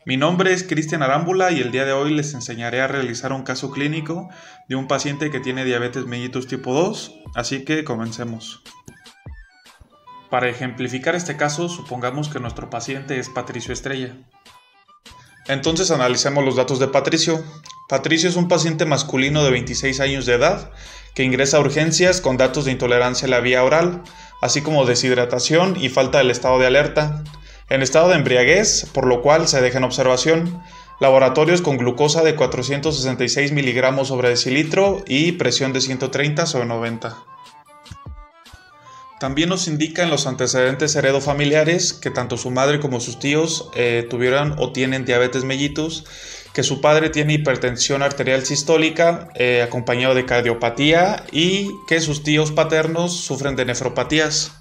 Mi nombre es Cristian Arámbula y el día de hoy les enseñaré a realizar un caso clínico de un paciente que tiene diabetes mellitus tipo 2, así que comencemos. Para ejemplificar este caso, supongamos que nuestro paciente es Patricio Estrella. Entonces analicemos los datos de Patricio. Patricio es un paciente masculino de 26 años de edad que ingresa a urgencias con datos de intolerancia a la vía oral, así como deshidratación y falta del estado de alerta, en estado de embriaguez, por lo cual se deja en observación, laboratorios con glucosa de 466 miligramos sobre decilitro y presión de 130 sobre 90. También nos indica en los antecedentes heredofamiliares que tanto su madre como sus tíos tuvieron o tienen diabetes mellitus, que su padre tiene hipertensión arterial sistólica acompañado de cardiopatía y que sus tíos paternos sufren de nefropatías.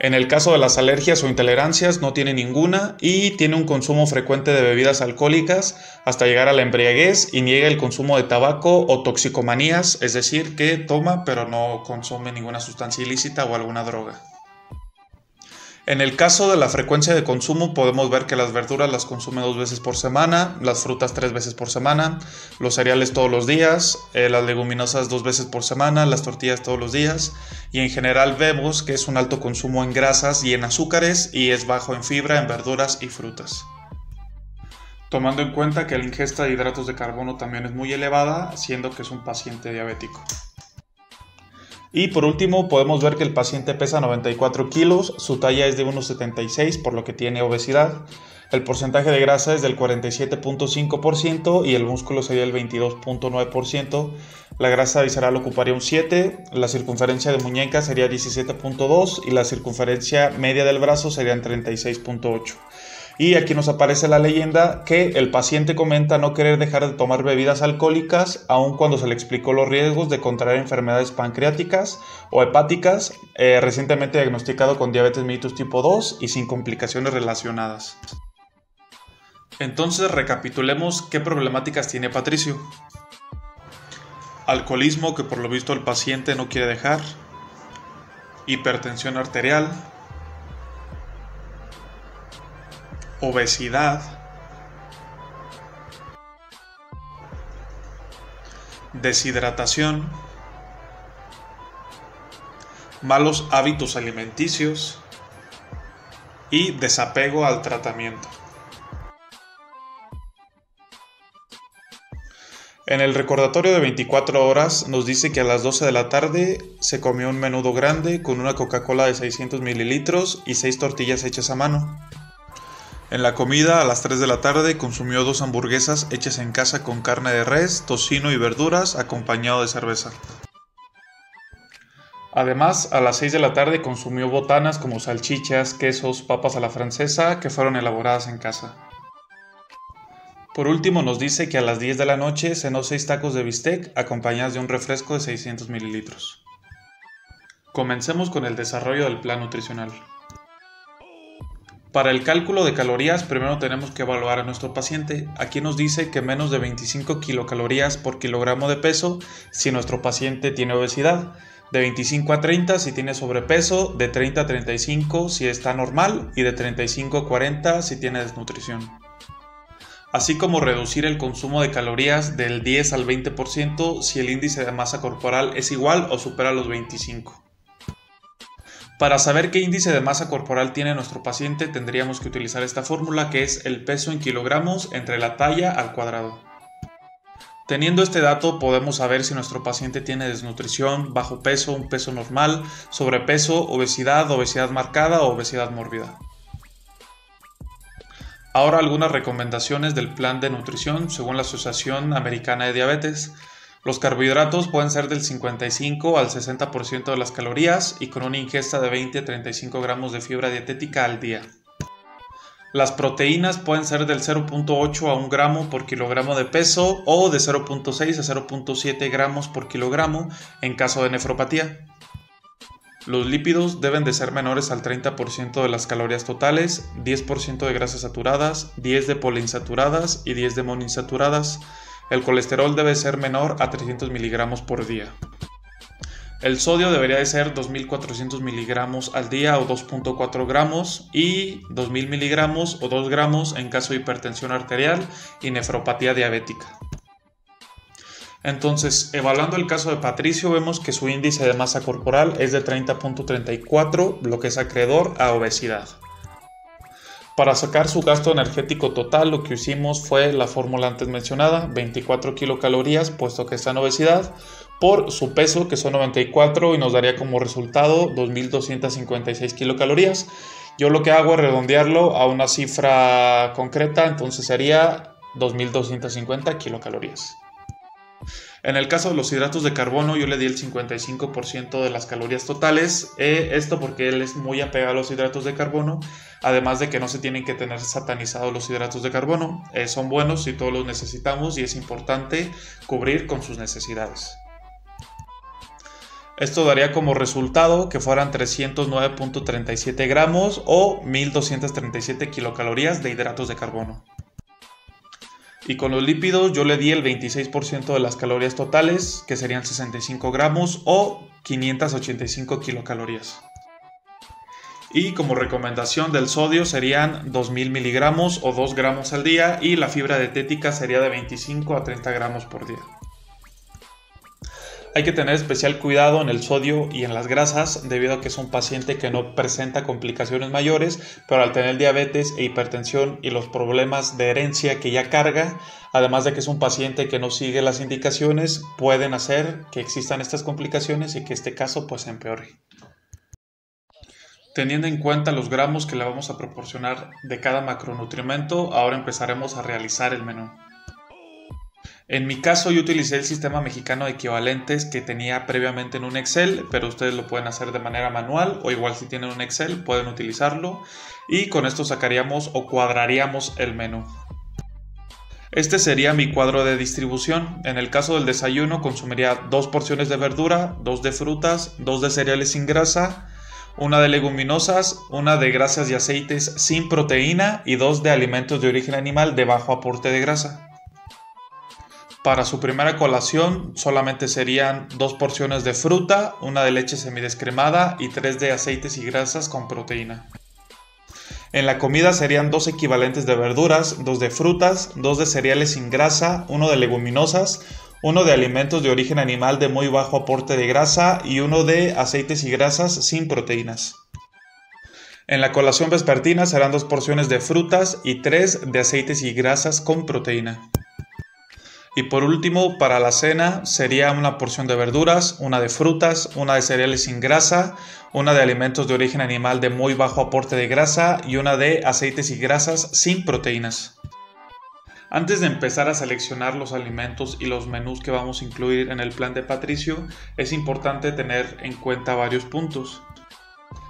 En el caso de las alergias o intolerancias no tiene ninguna y tiene un consumo frecuente de bebidas alcohólicas hasta llegar a la embriaguez y niega el consumo de tabaco o toxicomanías, es decir, que toma pero no consume ninguna sustancia ilícita o alguna droga. En el caso de la frecuencia de consumo podemos ver que las verduras las consume 2 veces por semana, las frutas 3 veces por semana, los cereales todos los días, las leguminosas 2 veces por semana, las tortillas todos los días y en general vemos que es un alto consumo en grasas y en azúcares y es bajo en fibra, en verduras y frutas. Tomando en cuenta que la ingesta de hidratos de carbono también es muy elevada, siendo que es un paciente diabético. Y por último podemos ver que el paciente pesa 94 kilos, su talla es de 1,76 por lo que tiene obesidad, el porcentaje de grasa es del 47.5% y el músculo sería el 22.9%, la grasa visceral ocuparía un 7%, la circunferencia de muñeca sería 17.2 y la circunferencia media del brazo serían 36.8. Y aquí nos aparece la leyenda que el paciente comenta no querer dejar de tomar bebidas alcohólicas aun cuando se le explicó los riesgos de contraer enfermedades pancreáticas o hepáticas, recientemente diagnosticado con diabetes mellitus tipo 2 y sin complicaciones relacionadas. Entonces recapitulemos qué problemáticas tiene Patricio. Alcoholismo que por lo visto el paciente no quiere dejar, hipertensión arterial, obesidad, deshidratación, malos hábitos alimenticios y desapego al tratamiento. En el recordatorio de 24 horas nos dice que a las 12 de la tarde se comió un menudo grande con una Coca-Cola de 600 mililitros y 6 tortillas hechas a mano. En la comida, a las 3 de la tarde, consumió 2 hamburguesas hechas en casa con carne de res, tocino y verduras, acompañado de cerveza. Además, a las 6 de la tarde consumió botanas como salchichas, quesos, papas a la francesa, que fueron elaboradas en casa. Por último, nos dice que a las 10 de la noche cenó 6 tacos de bistec, acompañados de un refresco de 600 mililitros. Comencemos con el desarrollo del plan nutricional. Para el cálculo de calorías, primero tenemos que evaluar a nuestro paciente. Aquí nos dice que menos de 25 kilocalorías por kilogramo de peso si nuestro paciente tiene obesidad, de 25 a 30 si tiene sobrepeso, de 30 a 35 si está normal y de 35 a 40 si tiene desnutrición. Así como reducir el consumo de calorías del 10 al 20% si el índice de masa corporal es igual o supera los 25. Para saber qué índice de masa corporal tiene nuestro paciente tendríamos que utilizar esta fórmula que es el peso en kilogramos entre la talla al cuadrado. Teniendo este dato podemos saber si nuestro paciente tiene desnutrición, bajo peso, un peso normal, sobrepeso, obesidad, obesidad marcada o obesidad mórbida. Ahora algunas recomendaciones del plan de nutrición según la Asociación Americana de Diabetes. Los carbohidratos pueden ser del 55 al 60% de las calorías y con una ingesta de 20 a 35 gramos de fibra dietética al día. Las proteínas pueden ser del 0.8 a 1 gramo por kilogramo de peso o de 0.6 a 0.7 gramos por kilogramo en caso de nefropatía. Los lípidos deben de ser menores al 30% de las calorías totales, 10% de grasas saturadas, 10 de poliinsaturadas y 10 de monoinsaturadas. El colesterol debe ser menor a 300 miligramos por día. El sodio debería de ser 2.400 miligramos al día o 2.4 gramos y 2.000 miligramos o 2 gramos en caso de hipertensión arterial y nefropatía diabética. Entonces, evaluando el caso de Patricio, vemos que su índice de masa corporal es de 30.34, lo que es acreedor a obesidad. Para sacar su gasto energético total, lo que hicimos fue la fórmula antes mencionada, 24 kilocalorías, puesto que está en obesidad, por su peso, que son 94, y nos daría como resultado 2.256 kilocalorías. Yo lo que hago es redondearlo a una cifra concreta, entonces sería 2.250 kilocalorías. En el caso de los hidratos de carbono, yo le di el 55% de las calorías totales, esto porque él es muy apegado a los hidratos de carbono, además de que no se tienen que tener satanizados los hidratos de carbono, son buenos y todos los necesitamos y es importante cubrir con sus necesidades. Esto daría como resultado que fueran 309.37 gramos o 1.237 kilocalorías de hidratos de carbono. Y con los lípidos yo le di el 26% de las calorías totales, que serían 65 gramos o 585 kilocalorías. Y como recomendación del sodio serían 2.000 miligramos o 2 gramos al día y la fibra dietética sería de 25 a 30 gramos por día. Hay que tener especial cuidado en el sodio y en las grasas debido a que es un paciente que no presenta complicaciones mayores, pero al tener diabetes e hipertensión y los problemas de herencia que ya carga, además de que es un paciente que no sigue las indicaciones, pueden hacer que existan estas complicaciones y que este caso pues empeore. Teniendo en cuenta los gramos que le vamos a proporcionar de cada macronutrimento, ahora empezaremos a realizar el menú. En mi caso yo utilicé el sistema mexicano de equivalentes que tenía previamente en un Excel, pero ustedes lo pueden hacer de manera manual o igual si tienen un Excel pueden utilizarlo y con esto sacaríamos o cuadraríamos el menú. Este sería mi cuadro de distribución. En el caso del desayuno consumiría 2 porciones de verdura, 2 de frutas, 2 de cereales sin grasa, una de leguminosas, una de grasas y aceites sin proteína y 2 de alimentos de origen animal de bajo aporte de grasa. Para su primera colación solamente serían 2 porciones de fruta, una de leche semidescremada y 3 de aceites y grasas con proteína. En la comida serían 2 equivalentes de verduras, 2 de frutas, 2 de cereales sin grasa, 1 de leguminosas, 1 de alimentos de origen animal de muy bajo aporte de grasa y 1 de aceites y grasas sin proteínas. En la colación vespertina serán 2 porciones de frutas y 3 de aceites y grasas con proteína. Y por último, para la cena sería una porción de verduras, una de frutas, una de cereales sin grasa, una de alimentos de origen animal de muy bajo aporte de grasa y una de aceites y grasas sin proteínas. Antes de empezar a seleccionar los alimentos y los menús que vamos a incluir en el plan de Patricio, es importante tener en cuenta varios puntos.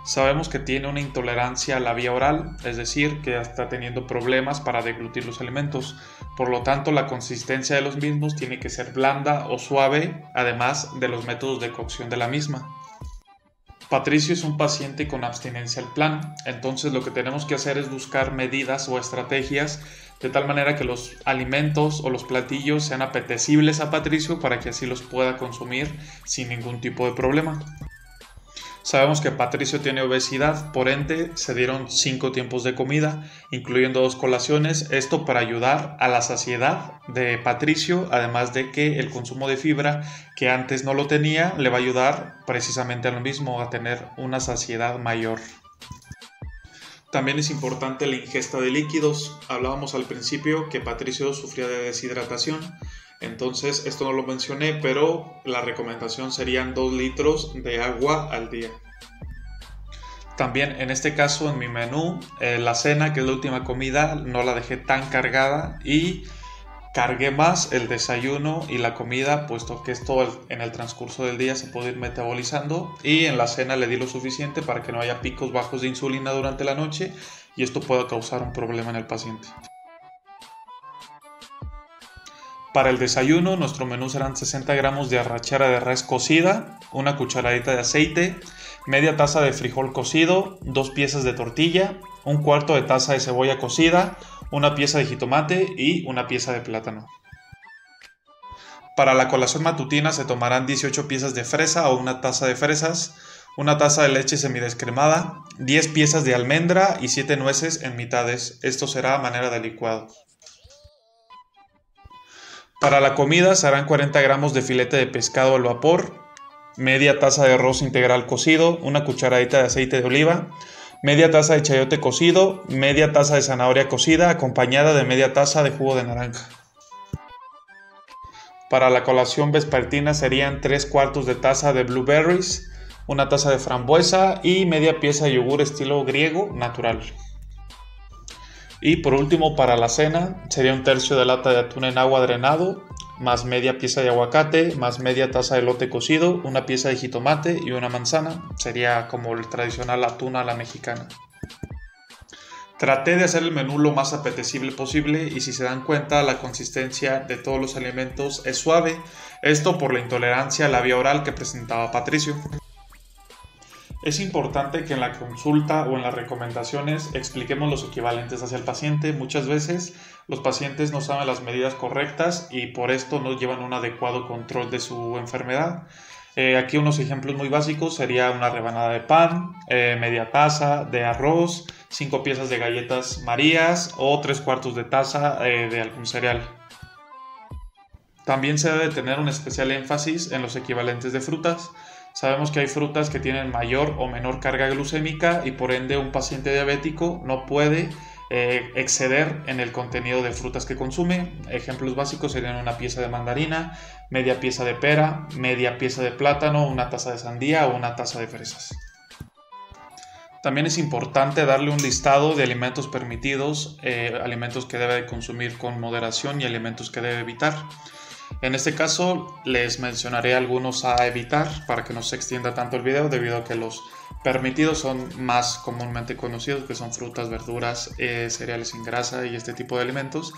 Sabemos que tiene una intolerancia a la vía oral, es decir, que está teniendo problemas para deglutir los alimentos. Por lo tanto, la consistencia de los mismos tiene que ser blanda o suave, además de los métodos de cocción de la misma. Patricio es un paciente con abstinencia al plan, entonces lo que tenemos que hacer es buscar medidas o estrategias de tal manera que los alimentos o los platillos sean apetecibles a Patricio para que así los pueda consumir sin ningún tipo de problema. Sabemos que Patricio tiene obesidad, por ende se dieron 5 tiempos de comida, incluyendo 2 colaciones, esto para ayudar a la saciedad de Patricio, además de que el consumo de fibra, que antes no lo tenía, le va a ayudar precisamente a lo mismo, a tener una saciedad mayor. También es importante la ingesta de líquidos. Hablábamos al principio que Patricio sufría de deshidratación. Entonces, esto no lo mencioné, pero la recomendación serían 2 litros de agua al día. También en este caso, en mi menú, la cena, que es la última comida, no la dejé tan cargada y cargué más el desayuno y la comida, puesto que esto en el transcurso del día se puede ir metabolizando. Y en la cena le di lo suficiente para que no haya picos bajos de insulina durante la noche y esto pueda causar un problema en el paciente. Para el desayuno, nuestro menú serán 60 gramos de arrachera de res cocida, una cucharadita de aceite, media taza de frijol cocido, 2 piezas de tortilla, 1/4 de taza de cebolla cocida, una pieza de jitomate y una pieza de plátano. Para la colación matutina se tomarán 18 piezas de fresa o una taza de fresas, una taza de leche semidescremada, 10 piezas de almendra y 7 nueces en mitades. Esto será a manera de licuado. Para la comida se harán 40 gramos de filete de pescado al vapor, media taza de arroz integral cocido, una cucharadita de aceite de oliva, media taza de chayote cocido, media taza de zanahoria cocida acompañada de media taza de jugo de naranja. Para la colación vespertina serían 3/4 de taza de blueberries, una taza de frambuesa y media pieza de yogur estilo griego natural. Y por último, para la cena sería 1/3 de lata de atún en agua drenado, más media pieza de aguacate, más media taza de elote cocido, una pieza de jitomate y una manzana. Sería como el tradicional atún a la mexicana. Traté de hacer el menú lo más apetecible posible y si se dan cuenta la consistencia de todos los alimentos es suave, esto por la intolerancia a la vía oral que presentaba Patricio. Es importante que en la consulta o en las recomendaciones expliquemos los equivalentes hacia el paciente. Muchas veces los pacientes no saben las medidas correctas y por esto no llevan un adecuado control de su enfermedad. Aquí unos ejemplos muy básicos sería una rebanada de pan, media taza de arroz, 5 piezas de galletas Marías o 3/4 de taza de algún cereal. También se debe tener un especial énfasis en los equivalentes de frutas. Sabemos que hay frutas que tienen mayor o menor carga glucémica y por ende un paciente diabético no puede exceder en el contenido de frutas que consume. Ejemplos básicos serían una pieza de mandarina, media pieza de pera, media pieza de plátano, una taza de sandía o una taza de fresas. También es importante darle un listado de alimentos permitidos, alimentos que debe de consumir con moderación y alimentos que debe evitar. En este caso les mencionaré algunos a evitar para que no se extienda tanto el video, debido a que los permitidos son más comúnmente conocidos, que son frutas, verduras, cereales sin grasa y este tipo de alimentos.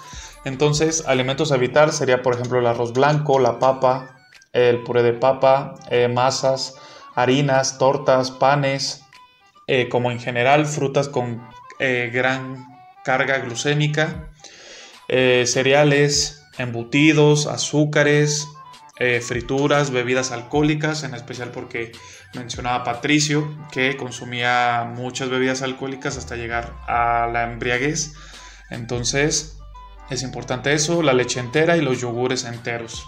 Entonces, alimentos a evitar sería por ejemplo el arroz blanco, la papa, el puré de papa, masas, harinas, tortas, panes, como en general frutas con gran carga glucémica, cereales, embutidos, azúcares, frituras, bebidas alcohólicas, en especial porque mencionaba Patricio que consumía muchas bebidas alcohólicas hasta llegar a la embriaguez. Entonces es importante eso, la leche entera y los yogures enteros.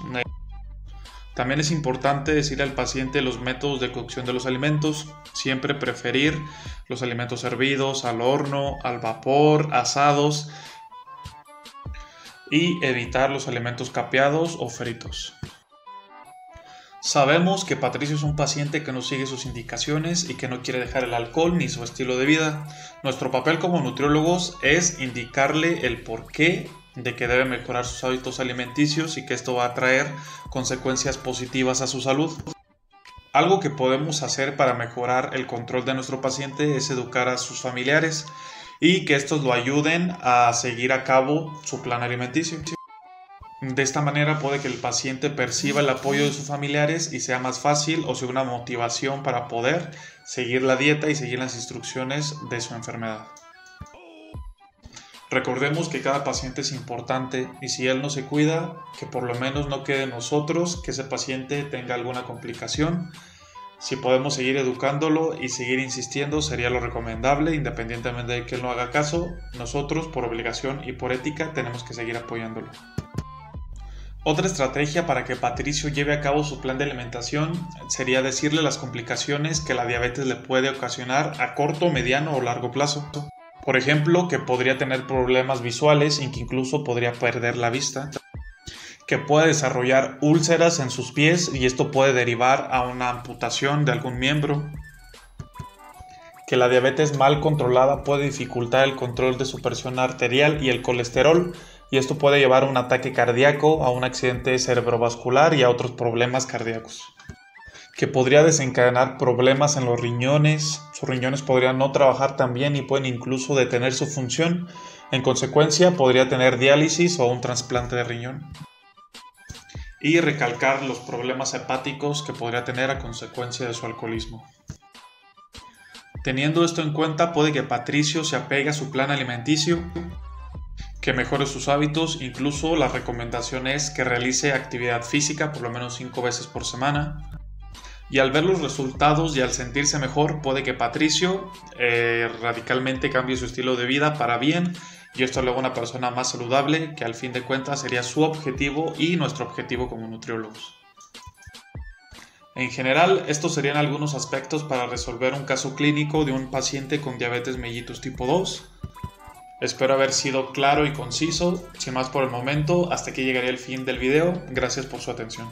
También es importante decirle al paciente los métodos de cocción de los alimentos, siempre preferir los alimentos hervidos, al horno, al vapor, asados, y evitar los alimentos capeados o fritos. Sabemos que Patricio es un paciente que no sigue sus indicaciones y que no quiere dejar el alcohol ni su estilo de vida. Nuestro papel como nutriólogos es indicarle el porqué de que debe mejorar sus hábitos alimenticios y que esto va a traer consecuencias positivas a su salud. Algo que podemos hacer para mejorar el control de nuestro paciente es educar a sus familiares y que estos lo ayuden a seguir a cabo su plan alimenticio. De esta manera puede que el paciente perciba el apoyo de sus familiares y sea más fácil o sea una motivación para poder seguir la dieta y seguir las instrucciones de su enfermedad. Recordemos que cada paciente es importante y si él no se cuida, que por lo menos no quede en nosotros que ese paciente tenga alguna complicación. Si podemos seguir educándolo y seguir insistiendo sería lo recomendable, independientemente de que él no haga caso, nosotros por obligación y por ética tenemos que seguir apoyándolo. Otra estrategia para que Patricio lleve a cabo su plan de alimentación sería decirle las complicaciones que la diabetes le puede ocasionar a corto, mediano o largo plazo. Por ejemplo, que podría tener problemas visuales y que incluso podría perder la vista, que puede desarrollar úlceras en sus pies y esto puede derivar a una amputación de algún miembro, que la diabetes mal controlada puede dificultar el control de su presión arterial y el colesterol y esto puede llevar a un ataque cardíaco, a un accidente cerebrovascular y a otros problemas cardíacos, que podría desencadenar problemas en los riñones. Sus riñones podrían no trabajar tan bien y pueden incluso detener su función. En consecuencia, podría tener diálisis o un trasplante de riñón. Y recalcar los problemas hepáticos que podría tener a consecuencia de su alcoholismo. Teniendo esto en cuenta, puede que Patricio se apegue a su plan alimenticio, que mejore sus hábitos, incluso la recomendación es que realice actividad física por lo menos 5 veces por semana. Y al ver los resultados y al sentirse mejor, puede que Patricio radicalmente cambie su estilo de vida para bien, y esto le haga una persona más saludable, que al fin de cuentas sería su objetivo y nuestro objetivo como nutriólogos. En general, estos serían algunos aspectos para resolver un caso clínico de un paciente con diabetes mellitus tipo 2. Espero haber sido claro y conciso. Sin más por el momento, hasta aquí llegaría el fin del video. Gracias por su atención.